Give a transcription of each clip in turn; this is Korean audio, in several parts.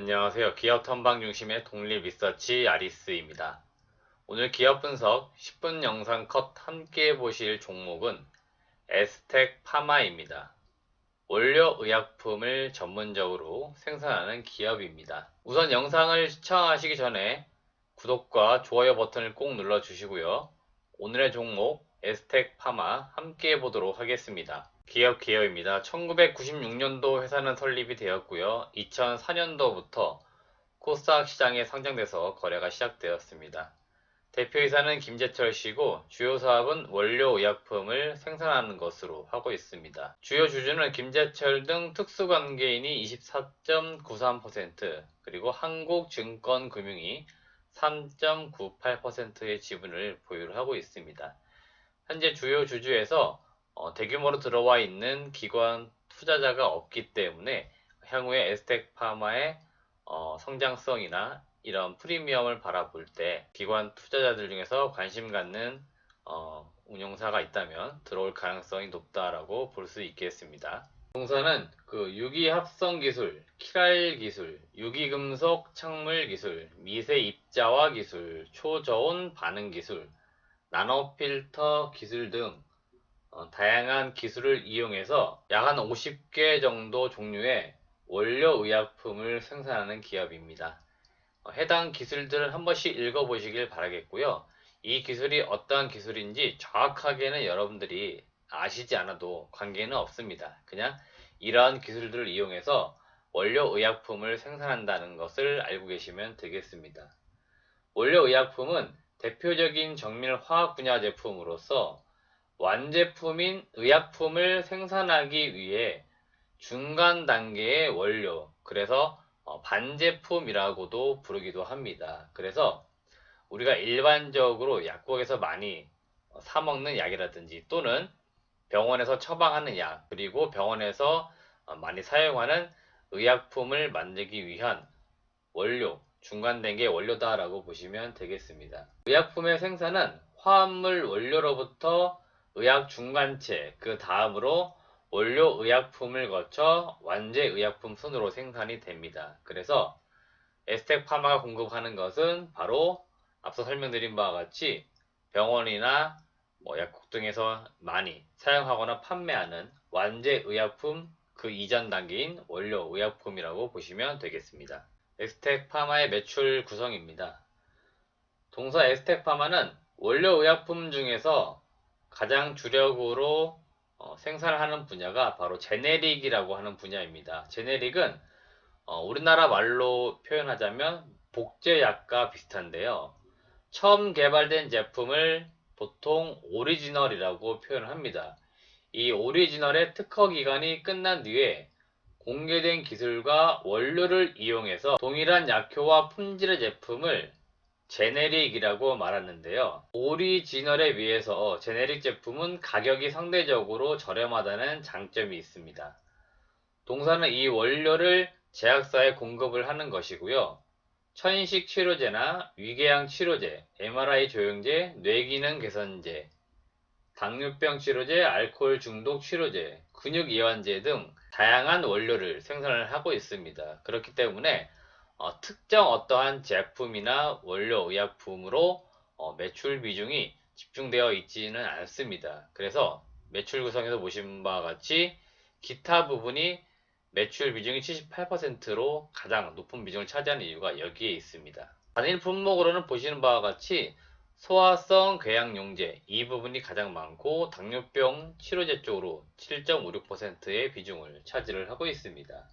안녕하세요. 기업 탐방 중심의 독립 리서치 아리스입니다. 오늘 기업 분석 10분 영상 컷 함께 보실 종목은 에스텍 파마입니다. 원료 의약품을 전문적으로 생산하는 기업입니다. 우선 영상을 시청하시기 전에 구독과 좋아요 버튼을 꼭 눌러주시고요. 오늘의 종목 에스텍 파마 함께 보도록 하겠습니다. 기업 개요입니다. 1996년도 회사는 설립이 되었고요. 2004년도부터 코스닥 시장에 상장돼서 거래가 시작되었습니다. 대표이사는 김재철 씨고 주요 사업은 원료 의약품을 생산하는 것으로 하고 있습니다. 주요 주주는 김재철 등 특수관계인이 24.93%, 그리고 한국증권금융이 3.98%의 지분을 보유하고 있습니다. 현재 주요 주주에서 대규모로 들어와 있는 기관 투자자가 없기 때문에 향후에 에스텍파마의 성장성이나 이런 프리미엄을 바라볼 때 기관 투자자들 중에서 관심 갖는 운용사가 있다면 들어올 가능성이 높다라고 볼 수 있겠습니다. 동사는 유기합성 기술, 키랄 기술, 유기금속 착물 기술, 미세 입자화 기술, 초저온 반응 기술, 나노필터 기술 등 다양한 기술을 이용해서 약 한 50개 정도 종류의 원료 의약품을 생산하는 기업입니다. 해당 기술들을 한 번씩 읽어보시길 바라겠고요. 이 기술이 어떠한 기술인지 정확하게는 여러분들이 아시지 않아도 관계는 없습니다. 그냥 이러한 기술들을 이용해서 원료 의약품을 생산한다는 것을 알고 계시면 되겠습니다. 원료 의약품은 대표적인 정밀 화학 분야 제품으로서 완제품인 의약품을 생산하기 위해 중간 단계의 원료, 그래서 반제품이라고도 부르기도 합니다. 그래서 우리가 일반적으로 약국에서 많이 사 먹는 약이라든지 또는 병원에서 처방하는 약, 그리고 병원에서 많이 사용하는 의약품을 만들기 위한 원료, 중간 단계의 원료다라고 보시면 되겠습니다. 의약품의 생산은 화합물 원료로부터 의약 중간체, 그 다음으로 원료 의약품을 거쳐 완제 의약품 순으로 생산이 됩니다. 그래서 에스텍 파마가 공급하는 것은 바로 앞서 설명드린 바와 같이 병원이나 약국 등에서 많이 사용하거나 판매하는 완제 의약품 그 이전 단계인 원료 의약품이라고 보시면 되겠습니다. 에스텍 파마의 매출 구성입니다. 동사 에스텍 파마는 원료 의약품 중에서 가장 주력으로 생산하는 분야가 바로 제네릭이라고 하는 분야입니다. 제네릭은 우리나라 말로 표현하자면 복제약과 비슷한데요. 처음 개발된 제품을 보통 오리지널이라고 표현합니다. 이 오리지널의 특허 기간이 끝난 뒤에 공개된 기술과 원료를 이용해서 동일한 약효와 품질의 제품을 제네릭이라고 말하는데요. 오리지널에 비해서 제네릭 제품은 가격이 상대적으로 저렴하다는 장점이 있습니다. 동사는 이 원료를 제약사에 공급을 하는 것이고요. 천식 치료제나 위궤양 치료제, MRI 조영제, 뇌기능 개선제, 당뇨병 치료제, 알코올 중독 치료제, 근육 이완제 등 다양한 원료를 생산을 하고 있습니다. 그렇기 때문에 특정 어떠한 제품이나 원료 의약품으로 매출 비중이 집중되어 있지는 않습니다. 그래서 매출 구성에서 보신 바와 같이 기타 부분이 매출 비중이 78%로 가장 높은 비중을 차지하는 이유가 여기에 있습니다. 단일 품목으로는 보시는 바와 같이 소화성 궤양용제 이 부분이 가장 많고 당뇨병 치료제 쪽으로 7.56%의 비중을 차지를 하고 있습니다.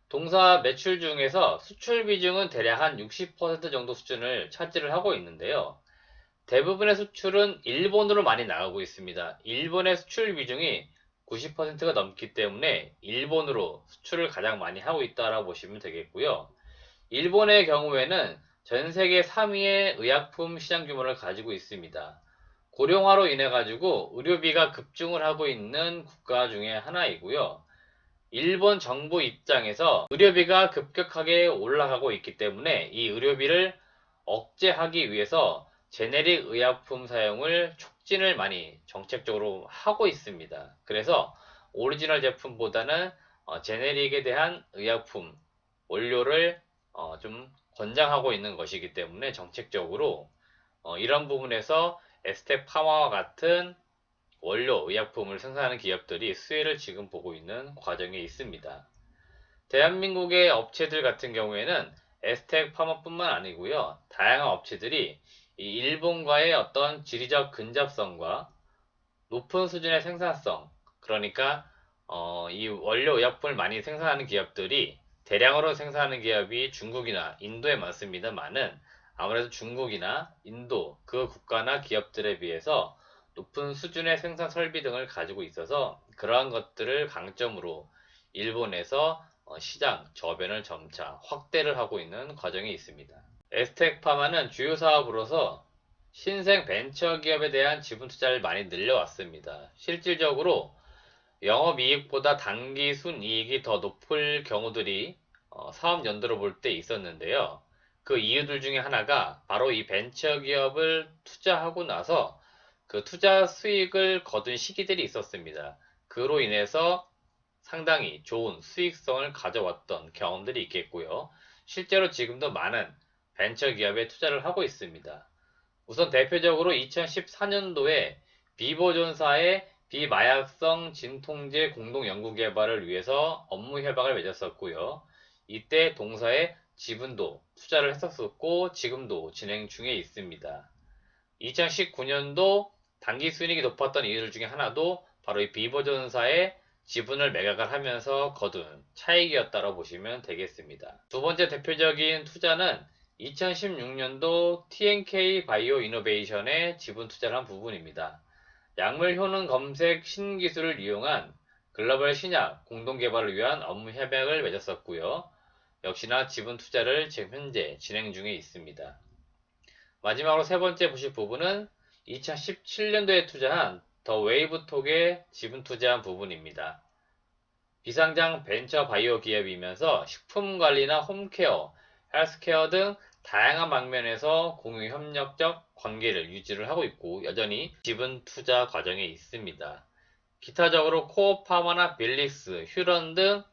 동사 매출 중에서 수출 비중은 대략 한 60% 정도 수준을 차지를 하고 있는데요. 대부분의 수출은 일본으로 많이 나가고 있습니다. 일본의 수출 비중이 90%가 넘기 때문에 일본으로 수출을 가장 많이 하고 있다라고 보시면 되겠고요. 일본의 경우에는 전 세계 3위의 의약품 시장 규모를 가지고 있습니다. 고령화로 인해 가지고 의료비가 급증을 하고 있는 국가 중에 하나이고요. 일본 정부 입장에서 의료비가 급격하게 올라가고 있기 때문에 이 의료비를 억제하기 위해서 제네릭 의약품 사용을 촉진을 많이 정책적으로 하고 있습니다. 그래서 오리지널 제품보다는 제네릭에 대한 의약품 원료를 좀 권장하고 있는 것이기 때문에 정책적으로 이런 부분에서 에스텍 파마와 같은 원료 의약품을 생산하는 기업들이 수혜를 지금 보고 있는 과정에 있습니다. 대한민국의 업체들 같은 경우에는 에스텍 파마뿐만 아니고요. 다양한 업체들이 이 일본과의 어떤 지리적 근접성과 높은 수준의 생산성, 그러니까 이 원료 의약품을 많이 생산하는 기업들이 대량으로 생산하는 기업이 중국이나 인도에 많습니다만은 아무래도 중국이나 인도 그 국가나 기업들에 비해서 높은 수준의 생산 설비 등을 가지고 있어서 그러한 것들을 강점으로 일본에서 시장 저변을 점차 확대를 하고 있는 과정이 있습니다. 에스텍 파마는 주요 사업으로서 신생 벤처 기업에 대한 지분 투자를 많이 늘려왔습니다. 실질적으로 영업이익보다 단기 순이익이 더 높을 경우들이 사업 연도로 볼 때 있었는데요. 그 이유들 중에 하나가 바로 이 벤처 기업을 투자하고 나서 그 투자 수익을 거둔 시기들이 있었습니다. 그로 인해서 상당히 좋은 수익성을 가져왔던 경험들이 있겠고요. 실제로 지금도 많은 벤처 기업에 투자를 하고 있습니다. 우선 대표적으로 2014년도에 비보존사의 비마약성 진통제 공동 연구 개발을 위해서 업무 협약을 맺었었고요. 이때 동사에 지분도 투자를 했었었고 지금도 진행 중에 있습니다. 2019년도 단기 순이익이 높았던 이유들 중에 하나도 바로 이 비보존사의 지분을 매각을 하면서 거둔 차익이었다고 보시면 되겠습니다. 두 번째 대표적인 투자는 2016년도 TNK 바이오 이노베이션에 지분 투자를 한 부분입니다. 약물 효능 검색 신기술을 이용한 글로벌 신약 공동 개발을 위한 업무 협약을 맺었었고요. 역시나 지분 투자를 지금 현재 진행 중에 있습니다. 마지막으로 세 번째 보실 부분은 2017년도에 투자한 더 웨이브톡에 지분 투자한 부분입니다. 비상장 벤처 바이오 기업이면서 식품관리나 홈케어, 헬스케어 등 다양한 방면에서 공유 협력적 관계를 유지를 하고 있고 여전히 지분 투자 과정에 있습니다. 기타적으로 코어파마나 빌리스, 휴런 등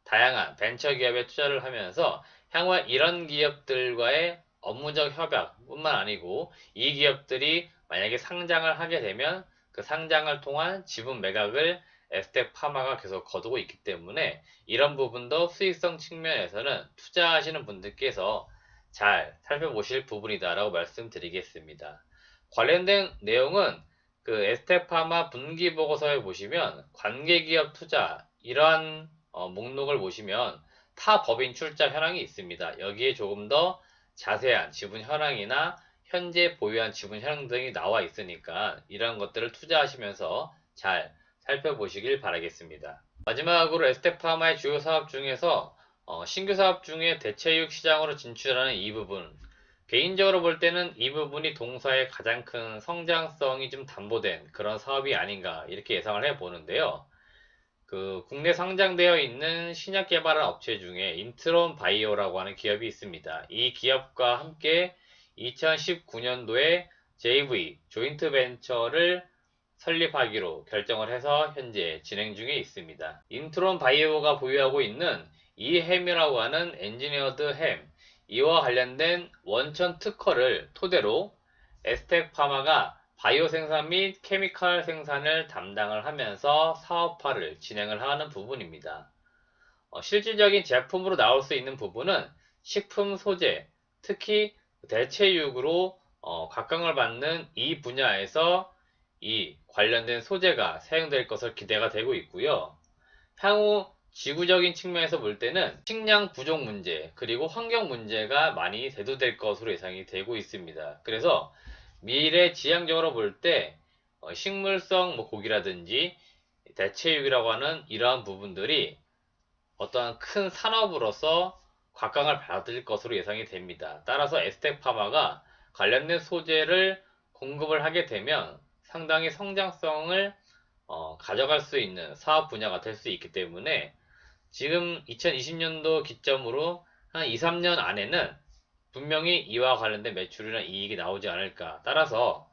다양한 벤처 기업에 투자를 하면서 향후에 이런 기업들과의 업무적 협약뿐만 아니고 이 기업들이 만약에 상장을 하게 되면 그 상장을 통한 지분 매각을 에스텍 파마가 계속 거두고 있기 때문에 이런 부분도 수익성 측면에서는 투자하시는 분들께서 잘 살펴보실 부분이다라고 말씀드리겠습니다. 관련된 내용은 그 에스텍 파마 분기 보고서에 보시면 관계기업 투자 이러한 목록을 보시면 타 법인 출자 현황이 있습니다. 여기에 조금 더 자세한 지분 현황이나 현재 보유한 지분 현황 등이 나와 있으니까 이런 것들을 투자하시면서 잘 살펴보시길 바라겠습니다. 마지막으로 에스텍파마의 주요 사업 중에서 신규 사업 중에 대체육 시장으로 진출하는 이 부분 개인적으로 볼 때는 이 부분이 동사의 가장 큰 성장성이 좀 담보된 그런 사업이 아닌가 이렇게 예상을 해보는데요. 그 국내 상장되어 있는 신약 개발한 업체 중에 인트론 바이오라고 하는 기업이 있습니다. 이 기업과 함께 2019년도에 JV, 조인트 벤처를 설립하기로 결정을 해서 현재 진행 중에 있습니다. 인트론 바이오가 보유하고 있는 이햄이라고 하는 엔지니어드 햄, 이와 관련된 원천 특허를 토대로 에스텍 파마가 바이오 생산 및 케미칼 생산을 담당을 하면서 사업화를 진행을 하는 부분입니다. 실질적인 제품으로 나올 수 있는 부분은 식품 소재, 특히 대체육으로 각광을 받는 이 분야에서 이 관련된 소재가 사용될 것을 기대가 되고 있고요. 향후 지구적인 측면에서 볼 때는 식량 부족 문제 그리고 환경 문제가 많이 대두될 것으로 예상이 되고 있습니다. 그래서 미래 지향적으로 볼 때 식물성 고기라든지 대체육이라고 하는 이러한 부분들이 어떠한 큰 산업으로서 각광을 받을 것으로 예상이 됩니다. 따라서 에스텍 파마가 관련된 소재를 공급을 하게 되면 상당히 성장성을 가져갈 수 있는 사업 분야가 될 수 있기 때문에 지금 2020년도 기점으로 한 2, 3년 안에는 분명히 이와 관련된 매출이나 이익이 나오지 않을까. 따라서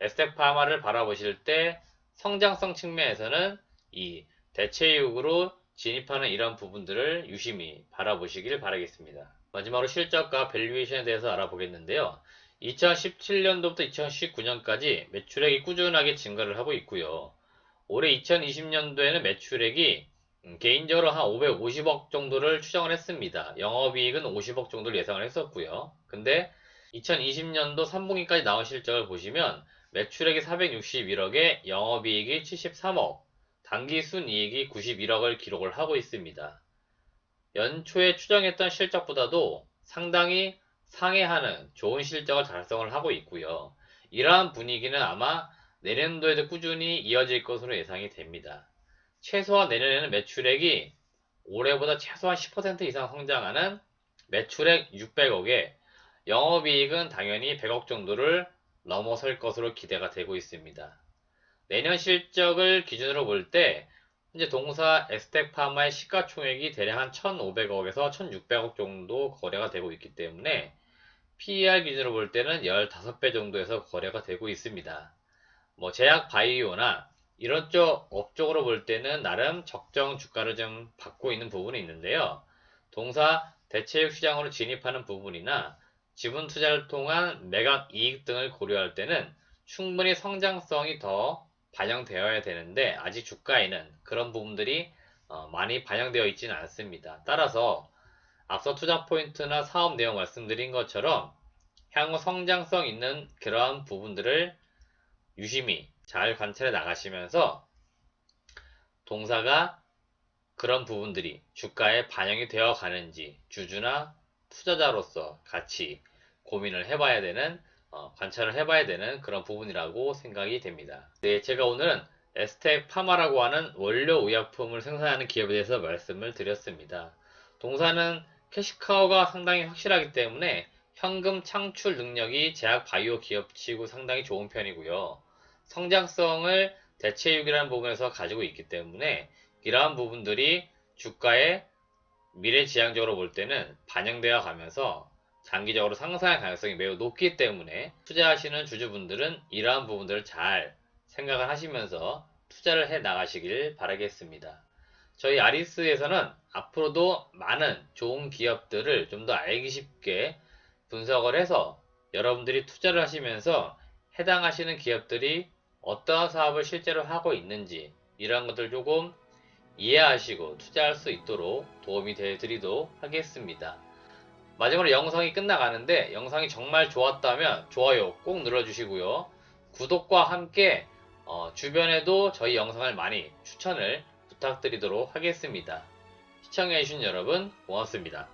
에스텍 파마를 바라보실 때 성장성 측면에서는 이 대체육으로 진입하는 이런 부분들을 유심히 바라보시길 바라겠습니다. 마지막으로 실적과 밸류에이션에 대해서 알아보겠는데요. 2017년도부터 2019년까지 매출액이 꾸준하게 증가를 하고 있고요. 올해 2020년도에는 매출액이 개인적으로 한 550억 정도를 추정을 했습니다. 영업이익은 50억 정도를 예상을 했었고요. 근데 2020년도 3분기까지 나온 실적을 보시면 매출액이 461억에 영업이익이 73억, 당기순이익이 91억을 기록을 하고 있습니다. 연초에 추정했던 실적보다도 상당히 상회하는 좋은 실적을 달성을 하고 있고요. 이러한 분위기는 아마 내년도에도 꾸준히 이어질 것으로 예상이 됩니다. 최소한 내년에는 매출액이 올해보다 최소한 10% 이상 성장하는 매출액 600억에 영업이익은 당연히 100억 정도를 넘어설 것으로 기대가 되고 있습니다. 내년 실적을 기준으로 볼 때 현재 동사 에스텍파마의 시가총액이 대략 한 1,500억에서 1,600억 정도 거래가 되고 있기 때문에 PER 기준으로 볼 때는 15배 정도에서 거래가 되고 있습니다. 제약 바이오나 이런 쪽 업적으로 볼 때는 나름 적정 주가를 좀 받고 있는 부분이 있는데요. 동사 대체육 시장으로 진입하는 부분이나 지분 투자를 통한 매각 이익 등을 고려할 때는 충분히 성장성이 더 반영되어야 되는데 아직 주가에는 그런 부분들이 많이 반영되어 있지는 않습니다. 따라서 앞서 투자 포인트나 사업 내용 말씀드린 것처럼 향후 성장성 있는 그러한 부분들을 유심히 잘 관찰해 나가시면서 동사가 그런 부분들이 주가에 반영이 되어 가는지 주주나 투자자로서 같이 고민을 해봐야 되는 관찰을 해봐야 되는 그런 부분이라고 생각이 됩니다. 네, 제가 오늘은 에스텍 파마라고 하는 원료 의약품을 생산하는 기업에 대해서 말씀을 드렸습니다. 동사는 캐시카우가 상당히 확실하기 때문에 현금 창출 능력이 제약 바이오 기업치고 상당히 좋은 편이고요. 성장성을 대체육이라는 부분에서 가지고 있기 때문에 이러한 부분들이 주가에 미래지향적으로 볼 때는 반영되어 가면서 장기적으로 상승할 가능성이 매우 높기 때문에 투자하시는 주주분들은 이러한 부분들을 잘 생각을 하시면서 투자를 해 나가시길 바라겠습니다. 저희 아리스에서는 앞으로도 많은 좋은 기업들을 좀 더 알기 쉽게 분석을 해서 여러분들이 투자를 하시면서 해당하시는 기업들이 어떠한 사업을 실제로 하고 있는지 이런 것들 조금 이해하시고 투자할 수 있도록 도움이 되드리도록 하겠습니다. 마지막으로 영상이 끝나가는데 영상이 정말 좋았다면 좋아요 꼭 눌러주시고요. 구독과 함께 주변에도 저희 영상을 많이 추천을 부탁드리도록 하겠습니다. 시청해주신 여러분 고맙습니다.